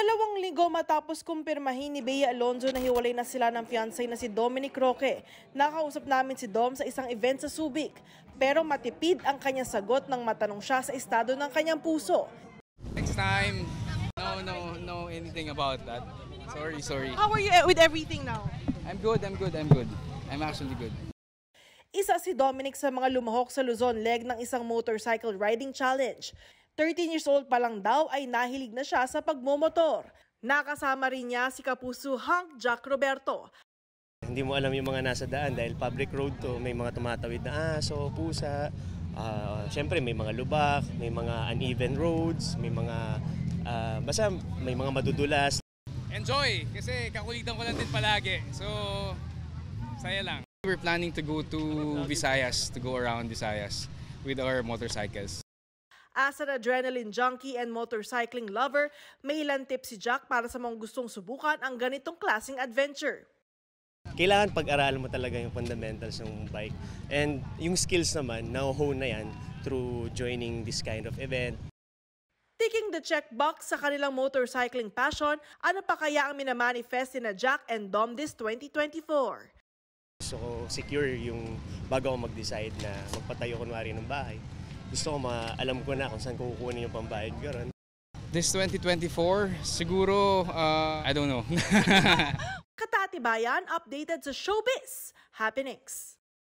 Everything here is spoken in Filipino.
2 linggo matapos kumpirmahin ni Bea Alonzo na hiwalay na sila ng fiancé na si Dominic Roque. Nakausap namin si Dom sa isang event sa Subic. Pero matipid ang kanyang sagot nang matanong siya sa estado ng kanyang puso. Next time, no anything about that. Sorry. How are you with everything now? I'm good. I'm actually good. Isa si Dominic sa mga lumahok sa Luzon leg ng isang motorcycle riding challenge. 13 years old pa lang daw ay nahilig na siya sa pagmomotor. Nakasama rin niya si Kapuso Hank Jack Roberto. Hindi mo alam yung mga nasa daan dahil public road to, may mga tumatawid na aso, pusa. Siyempre may mga lubak, may mga uneven roads, may mga basta may mga madudulas. Enjoy! Kasi kakulitan ko lang din palagi. So, saya lang. We're planning to go to Visayas, to go around Visayas with our motorcycles. As an adrenaline junkie and motorcycling lover, may ilang tips si Jack para sa mga gustong subukan ang ganitong klaseng adventure. Kailangan pag-aralan mo talaga yung fundamentals ng bike. And yung skills naman, na-hone na yan through joining this kind of event. Ticking the checkbox sa kanilang motorcycling passion, ano pa kaya ang minamanifest ni Jack and Dom this 2024? Gusto ko secure yung bago ako mag-decide na magpatayo kunwari ng bahay. Gusto ko alam ko na kung saan ko kukunin yung pambayad ko ron. This 2024, siguro, I don't know. Katatibayan, updated sa Showbiz Happenings.